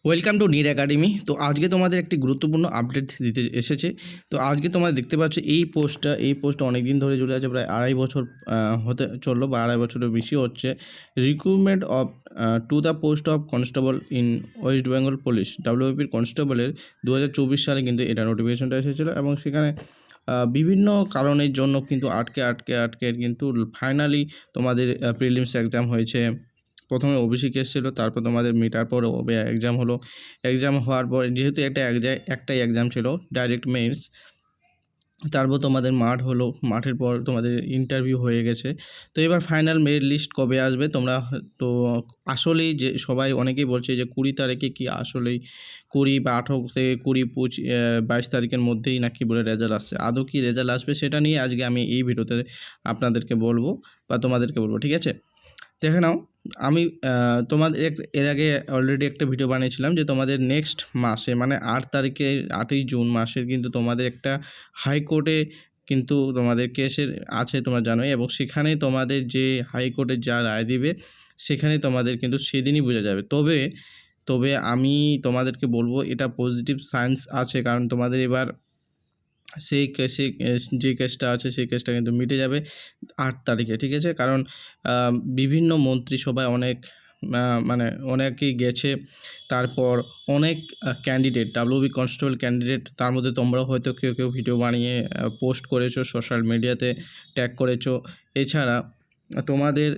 Welcome to Neer academy. তো আজকে তোমাদের একটি গুরুত্বপূর্ণ আপডেট দিতে এসেছে। তো আজকে তোমরা দেখতে পাচ্ছ এই পোস্টটা অনেক দিন ধরে চলে আছে, প্রায় আড়াই বছর হতে চললো বা আড়াই বছরের বেশি হচ্ছে। Recruitment of to the post of constable in West Bengal police, ডাব্লিউবিপির কনস্টেবলের 2024 সালে কিন্তু এটা নোটিফিকেশনটা এসেছিলো এবং সেখানে বিভিন্ন কারণের জন্য কিন্তু আটকে কিন্তু ফাইনালি তোমাদের প্রিলিমস এক্সাম হয়েছে। প্রথমে ওবিসি কেস ছিল, তারপর তোমাদের মিটার পর এক্সাম হলো। এক্সাম হওয়ার পর যেহেতু একটাই এক্সাম ছিল ডাইরেক্ট মেইনস, তারপর তোমাদের মাঠ হলো, মাঠের পর তোমাদের ইন্টারভিউ হয়ে গেছে। তো এবার ফাইনাল মেরিট লিস্ট কবে আসবে তোমরা তো আসলেই যে সবাই অনেকেই বলছে যে 20 তারিখে কি আসলেই 20 বা 18 থেকে 22 তারিখের মধ্যেই নাকি বলে রেজাল্ট আসছে। আদৌ কি রেজাল্ট আসবে সেটা নিয়ে আজকে আমি এই ভিডিওতে আপনাদেরকে বলবো বা তোমাদেরকে বলবো, ঠিক আছে? দেখে নাও, আমি তোমাদের এর আগে অলরেডি একটা ভিডিও বানিয়েছিলাম যে তোমাদের নেক্সট মাসে মানে 8 তারিখে 8ই জুন মাসের কিন্তু তোমাদের একটা হাইকোর্টে কিন্তু তোমাদের কেসের আছে তোমরা জানোই, এবং সেখানে তোমাদের যে হাইকোর্টে যা রায় দিবে সেখানে তোমাদের কিন্তু সেদিনই বোঝা যাবে। তবে আমি তোমাদেরকে বলবো এটা পজিটিভ সাইন্স আছে, কারণ তোমাদের এবার সেই কেসে যে কেসটা আছে সেই কেসটা কিন্তু মিটে যাবে 8 তারিখে, ঠিক আছে? কারণ বিভিন্ন মন্ত্রিসভায় মানে অনেকেই গেছে, তারপর অনেক ক্যান্ডিডেট ডাব্লিউবি কনস্টেবল ক্যান্ডিডেট, তার মধ্যে তোমরাও হয়তো কেউ ভিডিও বানিয়ে পোস্ট করেছো, সোশ্যাল মিডিয়াতে ট্যাগ করেছো। এছাড়া তোমাদের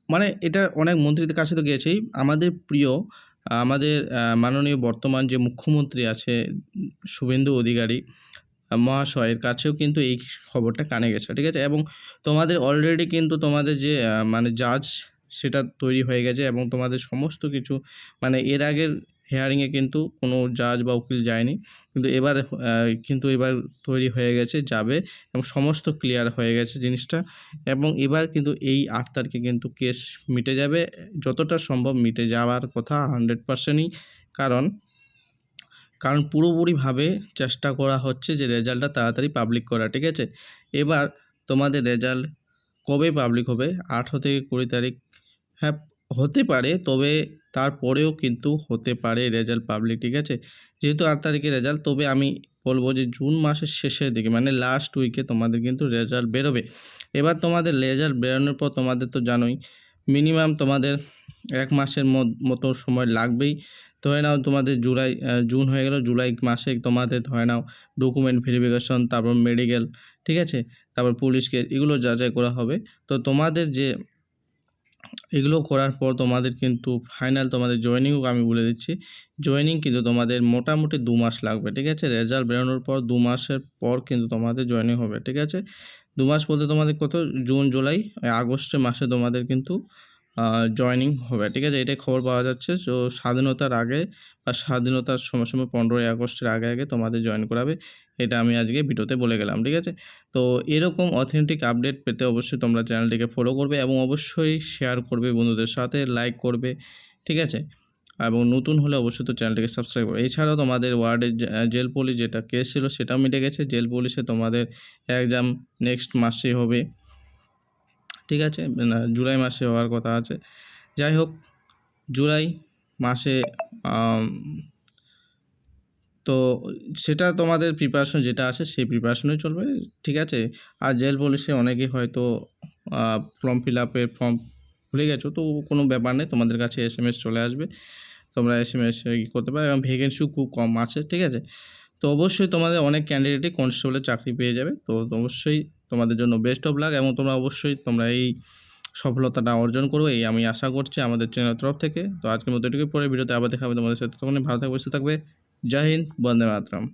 মানে এটা অনেক মন্ত্রীদের কাছে তো গিয়েছেই। আমাদের মাননীয় বর্তমান যে মুখ্যমন্ত্রী আছে শুভেন্দু অধিকারী মহাশয়ের কাছেও কিন্তু এই খবরটা কানে গেছে, ঠিক আছে? এবং তোমাদের অলরেডি কিন্তু তোমাদের যে মানে জাজ সেটা তৈরি হয়ে গেছে, এবং তোমাদের সমস্ত কিছু মানে এর আগের হিয়ারিংয়ে কিন্তু কোনো জাজ বা উকিল যায়নি, কিন্তু এবার তৈরি হয়ে গেছে, যাবে, এবং সমস্ত ক্লিয়ার হয়ে গেছে জিনিসটা। এবং এবার কিন্তু এই 8 তারিখে কিন্তু কেস মিটে যাবে, যতটা সম্ভব মিটে যাওয়ার কথা 100%ই। কারণ পুরোপুরিভাবে চেষ্টা করা হচ্ছে যে রেজাল্টটা তাড়াতাড়ি পাবলিক করা, ঠিক আছে? এবার তোমাদের রেজাল্ট কবে পাবলিক হবে? 18 থেকে 20 তারিখ, হ্যাঁ হতে পারে, তবে তারপরেও কিন্তু হতে পারে রেজাল্ট পাবলিক, ঠিক আছে? যেহেতু 8 তারিখে রেজাল্ট, তবে আমি বলবো যে জুন মাসের শেষের দিকে মানে লাস্ট উইকে তোমাদের কিন্তু রেজাল্ট বেরোবে। এবার তোমাদের রেজাল্ট বেরোনোর পর তোমাদের তো জানোই মিনিমাম তোমাদের 1 মাসের মতো সময় লাগবেই। ধরে নাও তোমাদের জুন হয়ে গেল, জুলাই মাসে তোমাদের ধরে নাও ডকুমেন্ট ভেরিফিকেশন, তারপর মেডিকেল, ঠিক আছে? তারপর পুলিশকে এগুলো যাচাই করা হবে। তো তোমাদের যে এগুলো করার পর তোমাদের কিন্তু ফাইনাল তোমাদের জয়েনিংও আমি বলে দিচ্ছি। জয়েনিং কিন্তু তোমাদের মোটামুটি 2 মাস লাগবে, ঠিক আছে? রেজাল্ট বেরোনোর পর 2 মাসের পর কিন্তু তোমাদের জয়েনিং হবে, ঠিক আছে? 2 মাস বলতে তোমাদের কত, জুন, জুলাই, আগস্টের মাসে তোমাদের কিন্তু জয়েনিং হবে, ঠিক আছে? এটাই খবর পাওয়া যাচ্ছে। তো স্বাধীনতার আগে বা স্বাধীনতার সময় 15ই আগস্টের আগে তোমাদের জয়েন করাবে। এটা আমি আজকে ভিডিওতে বলে গেলাম, ঠিক আছে? তো এরকম অথেন্টিক আপডেট পেতে অবশ্যই তোমরা চ্যানেলটিকে ফলো করবে এবং অবশ্যই শেয়ার করবে বন্ধুদের সাথে, লাইক করবে, ঠিক আছে? এবং নতুন হলে অবশ্যই তো চ্যানেলটিকে সাবস্ক্রাইব করবে। এছাড়াও তোমাদের ওয়ার্ডের জেল পুলিশ যেটা কেস ছিল সেটাও মিটে গেছে। জেল পুলিশে তোমাদের এক্সাম নেক্সট মাসে হবে, ঠিক আছে? জুলাই মাসে হওয়ার কথা আছে। যাই হোক, জুলাই মাসে তো সেটা তোমাদের প্রিপারেশন যেটা আছে সেই প্রিপারেশনই চলবে, ঠিক আছে? আর জেল পুলিশে অনেকেই হয়তো ফর্ম ভুলে গেছো, তো কোনো ব্যাপার নেই, তোমাদের কাছে SMS চলে আসবে, তোমরা SMS করতে পারো, এবং ভ্যাকেন্সিও খুব কম আছে, ঠিক আছে? তো অবশ্যই তোমাদের অনেক ক্যান্ডিডেটই কনস্টেবলের চাকরি পেয়ে যাবে। তো অবশ্যই তোমাদের জন্য বেস্ট অফ লাক, এবং তোমরা এই সফলতাটা অর্জন করবে এই আমি আশা করছি আমাদের চ্যানেলের তরফ থেকে। তো আজকের মতো এটুকুই, পরে ভিডিওতে আবার দেখা হবে তোমাদের সাথে। তখন ভালো থাকবে, সুস্থ থাকবে। জয় হিন্দ, বন্দে মাতরম।